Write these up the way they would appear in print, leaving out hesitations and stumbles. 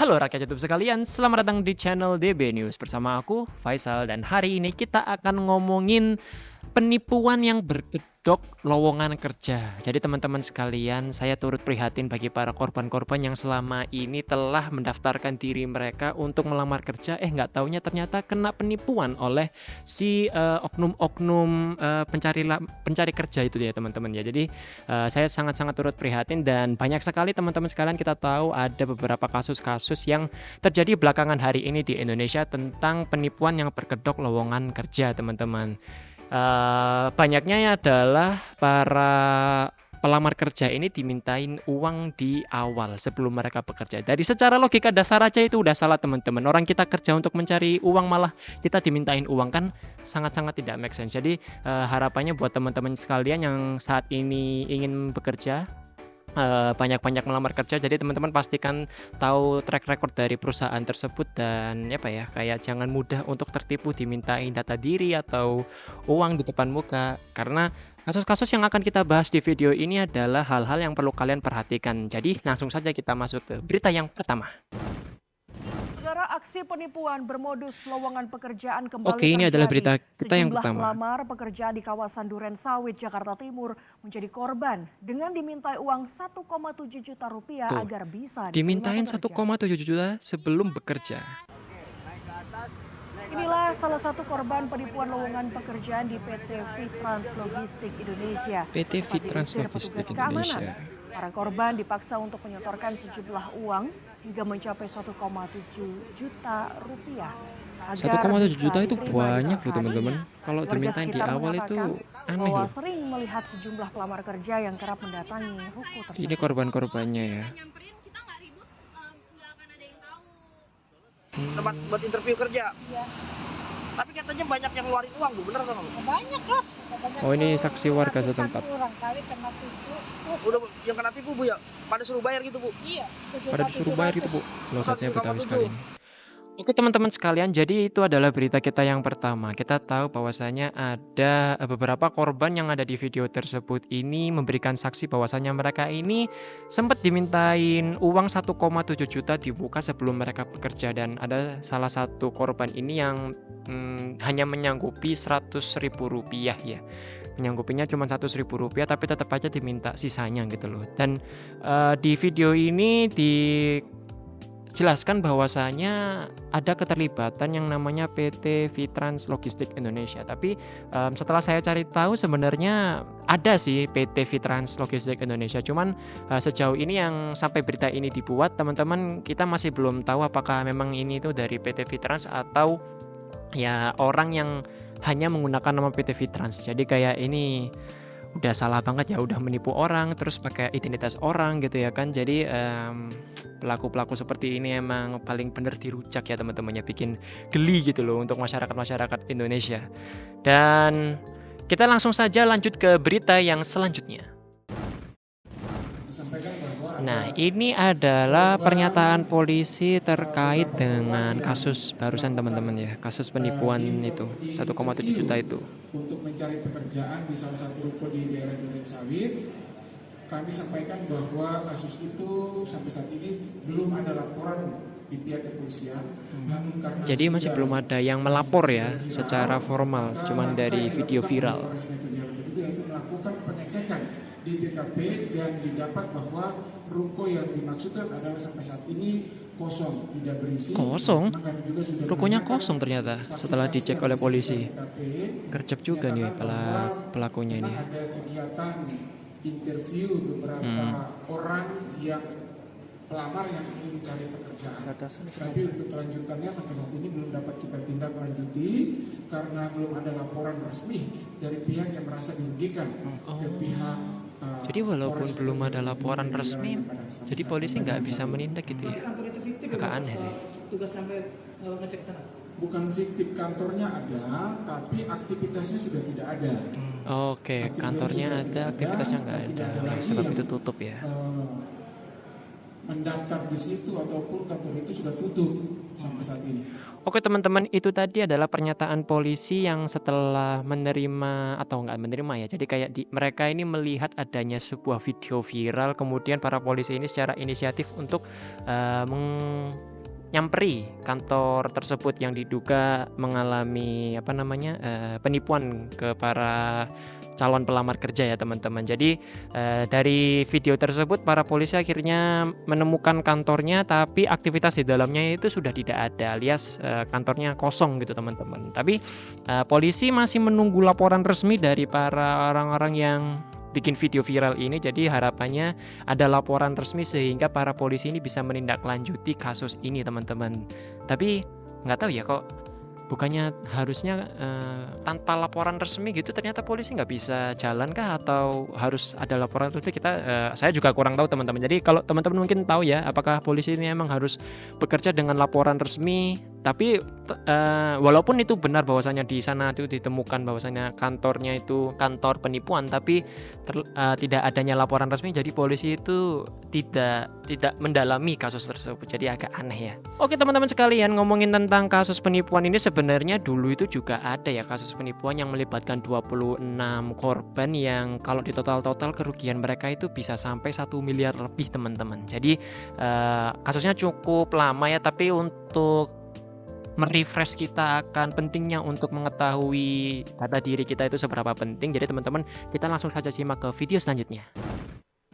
Halo rakyat YouTube sekalian, selamat datang di channel DB News bersama aku, Faisal, dan hari ini kita akan ngomongin penipuan yang berkedok lowongan kerja. Jadi teman-teman sekalian, saya turut prihatin bagi para korban-korban yang selama ini telah mendaftarkan diri mereka untuk melamar kerja, nggak taunya ternyata kena penipuan oleh si oknum-oknum pencari kerja itu ya teman-teman ya. Jadi saya sangat-sangat turut prihatin dan banyak sekali teman-teman sekalian kita tahu ada beberapa kasus-kasus yang terjadi belakangan hari ini di Indonesia tentang penipuan yang berkedok lowongan kerja teman-teman. Banyaknya adalah para pelamar kerja ini dimintain uang di awal sebelum mereka bekerja. Dari secara logika dasar aja itu udah salah teman-teman. Orang kita kerja untuk mencari uang malah kita dimintain uang, kan sangat-sangat tidak make sense. Jadi harapannya buat teman-teman sekalian yang saat ini ingin bekerja, banyak-banyak melamar kerja, jadi teman-teman pastikan tahu track record dari perusahaan tersebut dan kayak jangan mudah untuk tertipu dimintain data diri atau uang di depan muka, karena kasus-kasus yang akan kita bahas di video ini adalah hal-hal yang perlu kalian perhatikan. Jadi langsung saja kita masuk ke berita yang pertama. Saudara, aksi penipuan bermodus lowongan pekerjaan kembali Oke, ini adalah berita kita yang Sejumlah pertama. pelamar pekerjaan di kawasan Duren Sawit, Jakarta Timur menjadi korban dengan dimintai uang 1,7 juta rupiah Tuh, agar bisa dimintain diterima pekerja. 1,7 juta sebelum bekerja. Inilah salah satu korban penipuan lowongan pekerjaan di PT Fitrans Logistik Indonesia. PT Sempat Fitrans diusir Logistik petugas keamanan. Indonesia. Para korban dipaksa untuk menyetorkan sejumlah uang hingga mencapai 1,7 juta rupiah. 1,7 juta itu diterima banyak di loh teman-teman. Kalau Warga dimintain di sekitar awal itu mengatakan aneh bahwa loh. sering melihat sejumlah pelamar kerja yang kerap mendatangi ruko Ini tersebut. korban-korbannya ya. Nyamperin kita nggak ribut, nggak akan ada yang tahu. Tempat buat interview kerja. Iya. Tapi katanya banyak yang ngeluarin uang, Bu. Bener atau enggak? Banyak lah. Katanya Oh, ini tuh saksi warga ratusan setempat. Orang kali kena tipu. Udah yang kena tipu, Bu, ya? Pada suruh bayar gitu, Bu. Iya. Pada disuruh bayar itu, Bu. Loh, katanya Betawi 1,7. sekali ini. Oke teman-teman sekalian, jadi itu adalah berita kita yang pertama. Kita tahu bahwasanya ada beberapa korban yang ada di video tersebut ini memberikan saksi bahwasanya mereka ini sempat dimintain uang 1,7 juta dibuka sebelum mereka bekerja, dan ada salah satu korban ini yang hanya menyanggupi 100.000 rupiah ya. Menyanggupinya cuma 100.000 rupiah, tapi tetap aja diminta sisanya gitu loh. Dan di video ini dijelaskan bahwasanya ada keterlibatan yang namanya PT Fitrans Logistik Indonesia. Tapi setelah saya cari tahu sebenarnya ada sih PT Fitrans Logistik Indonesia. Cuman sejauh ini yang sampai berita ini dibuat, teman-teman, kita masih belum tahu apakah memang ini itu dari PT Fitrans atau ya orang yang hanya menggunakan nama PT Fitrans. Jadi kayak ini udah salah banget ya, udah menipu orang terus pakai identitas orang gitu ya kan. Jadi pelaku-pelaku seperti ini emang paling bener dirujak ya teman-teman ya, bikin geli gitu loh untuk masyarakat Indonesia. Dan kita langsung saja lanjut ke berita yang selanjutnya. Nah, ini adalah pernyataan polisi terkait dengan kasus barusan teman-teman ya, kasus penipuan itu 1,7 juta itu. Untuk mencari pekerjaan di salah satu ruko di daerah Duren Sawit, kami sampaikan bahwa kasus itu sampai saat ini belum ada laporan di pihak kepolisian. Namun karena jadi masih belum ada yang melapor ya secara formal, cuman dari video viral. Itu melakukan pengecekan di TKP dan didapat bahwa ruko yang dimaksudkan adalah sampai saat ini kosong, tidak berisi. Kosong? Rukonya Rukonya kosong ternyata setelah dicek oleh polisi. Gercep juga nih pelakunya ini. Ada kegiatan interview beberapa orang yang pelamar yang ingin mencari pekerjaan. Tapi untuk kelanjutannya sampai saat ini belum dapat kita tindak lanjuti karena belum ada laporan resmi dari pihak yang merasa dirugikan ke pihak. Jadi walaupun belum ada laporan resmi, jadi polisi nggak bisa menindak gitu ya. Agak aneh sih. Tugas sampai ngecek sana. Bukan fiktif, kantornya ada, tapi aktivitasnya sudah tidak ada. Oke, kantornya ada, aktivitasnya nggak ada. Sebab itu tutup ya. Mendaftar di situ ataupun kantor itu sudah tutup sampai saat ini. Oke teman-teman, itu tadi adalah pernyataan polisi yang setelah menerima atau nggak menerima ya. Jadi kayak mereka ini melihat adanya sebuah video viral, kemudian para polisi ini secara inisiatif untuk nyamperi kantor tersebut yang diduga mengalami penipuan ke para calon pelamar kerja ya teman-teman. Jadi dari video tersebut para polisi akhirnya menemukan kantornya, tapi aktivitas di dalamnya itu sudah tidak ada, alias kantornya kosong gitu teman-teman. Tapi polisi masih menunggu laporan resmi dari para orang-orang yang bikin video viral ini. Jadi harapannya ada laporan resmi sehingga para polisi ini bisa menindaklanjuti kasus ini teman-teman. Tapi nggak tahu ya kok bukannya harusnya tanpa laporan resmi gitu ternyata polisi nggak bisa jalan kah, atau harus ada laporan resmi? Saya juga kurang tahu teman-teman. Jadi kalau teman-teman mungkin tahu ya, apakah polisi ini emang harus bekerja dengan laporan resmi? Tapi walaupun itu benar bahwasanya di sana itu ditemukan bahwasanya kantornya itu kantor penipuan, tapi tidak adanya laporan resmi, jadi polisi itu tidak mendalami kasus tersebut. Jadi agak aneh ya. Oke teman-teman sekalian, ngomongin tentang kasus penipuan ini, sebenarnya dulu itu juga ada ya kasus penipuan yang melibatkan 26 korban yang kalau di total kerugian mereka itu bisa sampai 1 miliar lebih teman-teman. Jadi kasusnya cukup lama ya, tapi untuk merefresh kita akan pentingnya untuk mengetahui data diri kita itu seberapa penting. Jadi teman-teman, kita langsung saja simak ke video selanjutnya.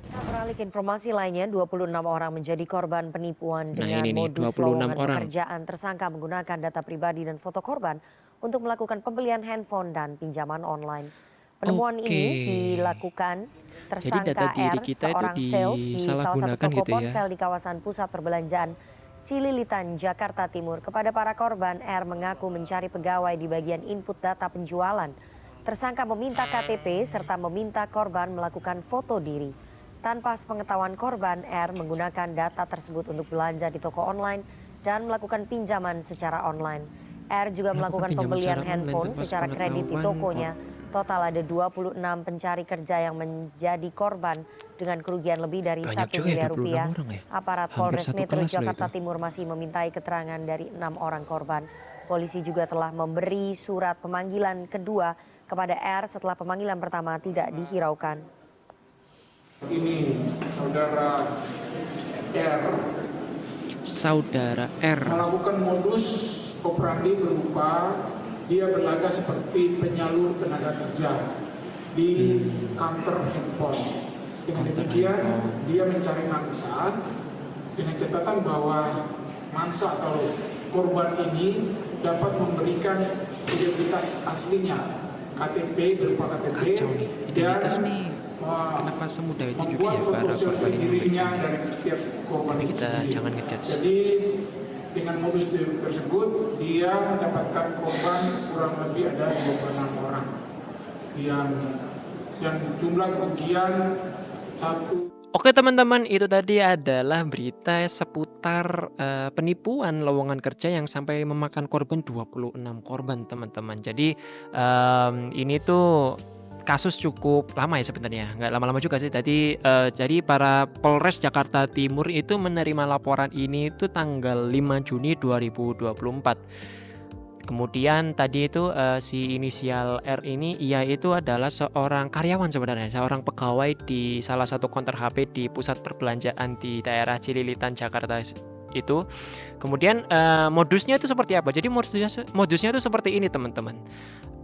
Beralih ke informasi lainnya, 26 orang menjadi korban penipuan dengan ini nih, modus 26 lowongan orang. pekerjaan. Tersangka menggunakan data pribadi dan foto korban untuk melakukan pembelian handphone dan pinjaman online. Penemuan ini dilakukan tersangka data diri R, kita itu seorang sales di salah satu toko gitu ya. ponsel di kawasan pusat perbelanjaan Cililitan, Jakarta Timur. Kepada para korban, R mengaku mencari pegawai di bagian input data penjualan. Tersangka meminta KTP serta meminta korban melakukan foto diri. Tanpa sepengetahuan korban, R menggunakan data tersebut untuk belanja di toko online dan melakukan pinjaman secara online. R juga melakukan pembelian handphone secara kredit di tokonya. Total ada 26 pencari kerja yang menjadi korban dengan kerugian lebih dari 1 miliar rupiah. Aparat Polres Metro Jakarta Timur masih memintai keterangan dari 6 orang korban. Polisi juga telah memberi surat pemanggilan kedua kepada R setelah pemanggilan pertama tidak dihiraukan. Ini saudara R melakukan modus operandi berupa dia berlaga seperti penyalur tenaga kerja di kantor handphone. Dengan demikian dia mencari mangsa dengan catatan bahwa mangsa atau korban ini dapat memberikan identitas aslinya, KTP berupa KTP, dan kenapa semudah itu juga membuat ya foto para selfie korban ini dirinya dari setiap korban Tapi itu kita sendiri. jangan ngejudge. Jadi dengan modus tersebut dia mendapatkan korban kurang lebih ada 26 orang yang jumlah kerugian satu. Oke teman-teman, itu tadi adalah berita seputar penipuan lowongan kerja yang sampai memakan korban 26 korban teman-teman. Jadi ini tuh kasus cukup lama ya sebenarnya, nggak lama-lama juga sih. Jadi para Polres Jakarta Timur itu menerima laporan ini itu tanggal 5 Juni 2024. Kemudian tadi itu si inisial R ini, ia itu adalah seorang karyawan sebenarnya, seorang pegawai di salah satu counter HP di pusat perbelanjaan di daerah Cililitan, Jakarta itu. Kemudian modusnya itu seperti apa? Jadi modusnya itu seperti ini teman-teman.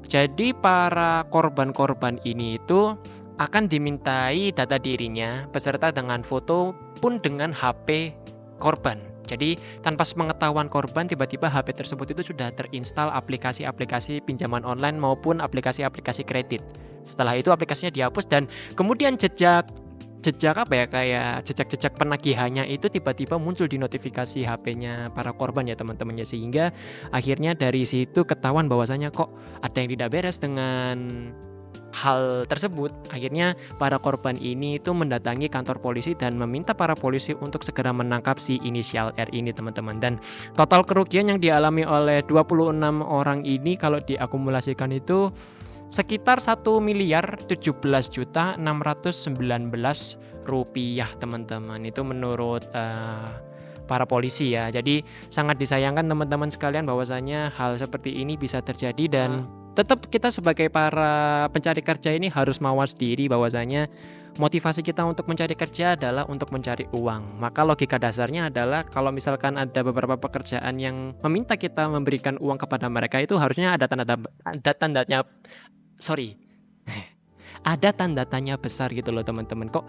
Jadi para korban-korban ini itu akan dimintai data dirinya beserta dengan foto pun dengan HP korban. Jadi tanpa sepengetahuan korban tiba-tiba HP tersebut itu sudah terinstall aplikasi-aplikasi pinjaman online maupun aplikasi-aplikasi kredit. Setelah itu aplikasinya dihapus dan kemudian jejak penagihannya itu tiba-tiba muncul di notifikasi HP-nya para korban ya teman-teman ya, sehingga akhirnya dari situ ketahuan bahwasanya kok ada yang tidak beres dengan hal tersebut. Akhirnya para korban ini itu mendatangi kantor polisi dan meminta para polisi untuk segera menangkap si inisial R ini teman-teman. Dan total kerugian yang dialami oleh 26 orang ini kalau diakumulasikan itu sekitar 1.017.619 rupiah teman-teman. Itu menurut para polisi ya. Jadi sangat disayangkan teman-teman sekalian bahwasanya hal seperti ini bisa terjadi, dan tetap kita sebagai para pencari kerja ini harus mawas diri bahwasanya motivasi kita untuk mencari kerja adalah untuk mencari uang. Maka logika dasarnya adalah kalau misalkan ada beberapa pekerjaan yang meminta kita memberikan uang kepada mereka, itu harusnya ada tanda tanya besar gitu loh teman-teman. Kok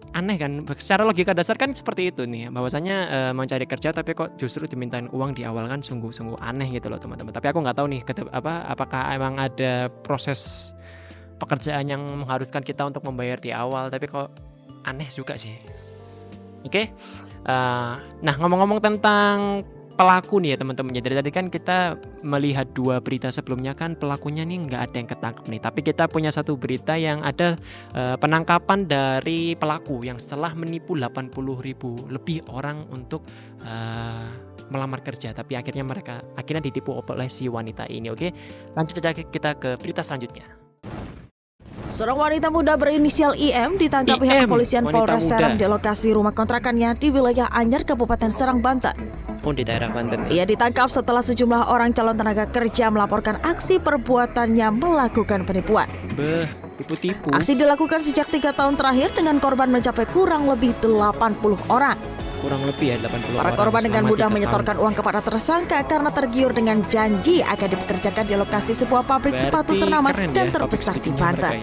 aneh kan? Secara logika dasar kan seperti itu nih, bahwasanya mencari kerja tapi kok justru dimintain uang di awal, kan sungguh-sungguh aneh gitu loh teman-teman. Tapi aku nggak tahu nih apakah emang ada proses pekerjaan yang mengharuskan kita untuk membayar di awal, tapi kok aneh juga sih. Oke. Nah, ngomong-ngomong tentang pelaku nih ya teman-teman. Jadi tadi kan kita melihat 2 berita sebelumnya, kan pelakunya nih nggak ada yang ketangkep nih. Tapi kita punya satu berita yang ada penangkapan dari pelaku yang setelah menipu 80.000 lebih orang untuk melamar kerja. Tapi akhirnya ditipu oleh si wanita ini. Oke, lanjut aja kita ke berita selanjutnya. Seorang wanita muda berinisial IM ditangkap pihak kepolisian Polres Serang di lokasi rumah kontrakannya di wilayah Anyer, Kabupaten Serang, Banten. Di daerah Banten. Ia ditangkap setelah sejumlah orang calon tenaga kerja melaporkan aksi perbuatannya melakukan penipuan. Tipu-tipu. Aksi dilakukan sejak 3 tahun terakhir dengan korban mencapai kurang lebih 80 orang. Kurang lebih ya 80 Para orang. korban dengan selama mudah 3 menyetorkan tahun. uang kepada tersangka karena tergiur dengan janji akan dipekerjakan di lokasi sebuah pabrik sepatu ternama dan terbesar di Banten.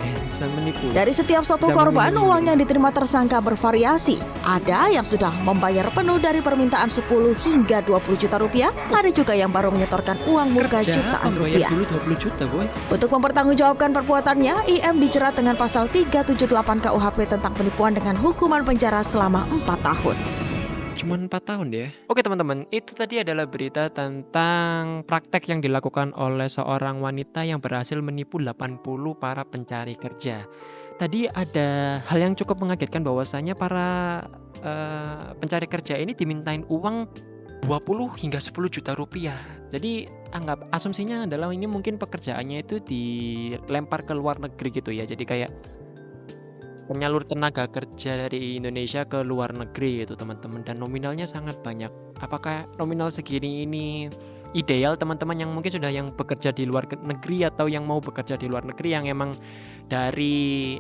Dari setiap satu korban, uang yang diterima tersangka bervariasi. Ada yang sudah membayar penuh dari permintaan 10 hingga 20 juta rupiah. Ada juga yang baru menyetorkan uang muka jutaan rupiah. Dulu 20 juta, boy. Untuk mempertanggungjawabkan perbuatannya, IM dijerat dengan pasal 378 KUHP tentang penipuan dengan hukuman penjara selama 4 tahun. Cuman 4 tahun ya. Oke teman-teman, itu tadi adalah berita tentang praktek yang dilakukan oleh seorang wanita yang berhasil menipu 80 para pencari kerja. Tadi ada hal yang cukup mengagetkan, bahwasanya para pencari kerja ini dimintain uang 20 hingga 10 juta rupiah. Jadi anggap asumsinya adalah ini mungkin pekerjaannya itu dilempar ke luar negeri gitu ya. Jadi kayak penyalur tenaga kerja dari Indonesia ke luar negeri gitu teman-teman, dan nominalnya sangat banyak. Apakah nominal segini ini ideal teman-teman yang mungkin sudah yang bekerja di luar negeri atau yang mau bekerja di luar negeri yang emang dari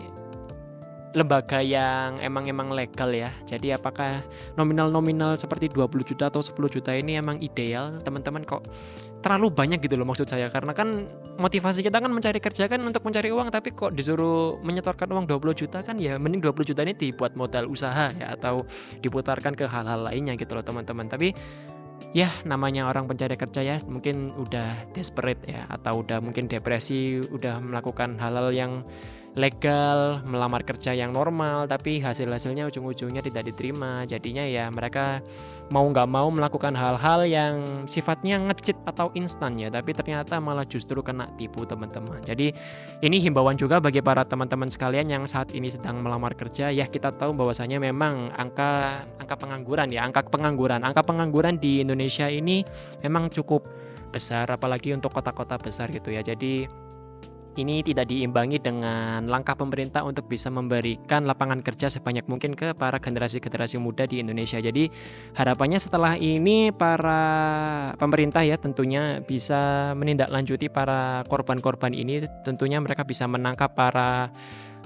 lembaga yang emang legal ya. Jadi apakah nominal seperti 20 juta atau 10 juta ini emang ideal teman-teman? Kok terlalu banyak gitu loh maksud saya, karena kan motivasi kita kan mencari kerja kan untuk mencari uang, tapi kok disuruh menyetorkan uang 20 juta kan ya mending 20 juta ini dibuat modal usaha ya, atau diputarkan ke hal-hal lainnya gitu loh teman-teman. Tapi ya namanya orang pencari kerja ya, mungkin udah desperate ya, atau udah mungkin depresi, udah melakukan hal-hal yang legal, melamar kerja yang normal, tapi hasil-hasilnya ujung-ujungnya tidak diterima. Jadinya ya mereka mau nggak mau melakukan hal-hal yang sifatnya nge-cheat atau instan ya, tapi ternyata malah justru kena tipu teman-teman. Jadi ini himbauan juga bagi para teman-teman sekalian yang saat ini sedang melamar kerja ya. Kita tahu bahwasanya memang angka pengangguran di Indonesia ini memang cukup besar, apalagi untuk kota-kota besar gitu ya. Jadi ini tidak diimbangi dengan langkah pemerintah untuk bisa memberikan lapangan kerja sebanyak mungkin ke para generasi-generasi muda di Indonesia. Jadi harapannya setelah ini para pemerintah ya tentunya bisa menindaklanjuti para korban-korban ini. Tentunya mereka bisa menangkap para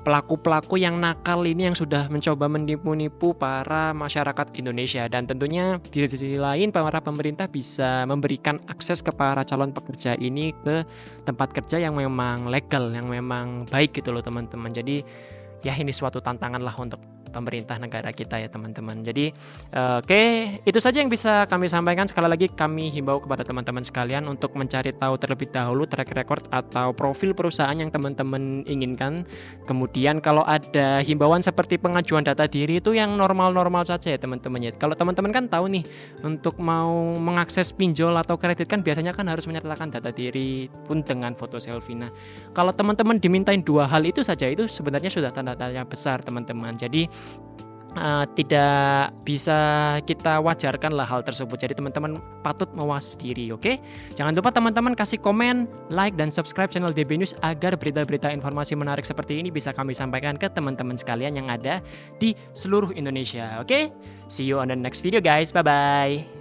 pelaku-pelaku yang nakal ini yang sudah mencoba menipu-nipu para masyarakat Indonesia. Dan tentunya di sisi lain para pemerintah bisa memberikan akses ke para calon pekerja ini ke tempat kerja yang memang legal, yang memang baik gitu loh teman-teman. Jadi ya ini suatu tantangan lah untuk pemerintah negara kita ya teman-teman. Jadi oke, itu saja yang bisa kami sampaikan. Sekali lagi kami himbau kepada teman-teman sekalian untuk mencari tahu terlebih dahulu track record atau profil perusahaan yang teman-teman inginkan. Kemudian kalau ada himbauan seperti pengajuan data diri itu yang normal-normal saja ya teman-teman ya. Kalau teman-teman kan tahu nih, untuk mau mengakses pinjol atau kredit kan biasanya kan harus menyertakan data diri pun dengan foto selfie. Nah, kalau teman-teman dimintain 2 hal itu saja, itu sebenarnya sudah tanda tanya besar teman-teman. Jadi tidak bisa kita wajarkan lah hal tersebut. Jadi teman-teman patut mawas diri, oke? Jangan lupa teman-teman kasih komen, like, dan subscribe channel DB News agar berita-berita informasi menarik seperti ini bisa kami sampaikan ke teman-teman sekalian yang ada di seluruh Indonesia, oke? See you on the next video guys, bye-bye.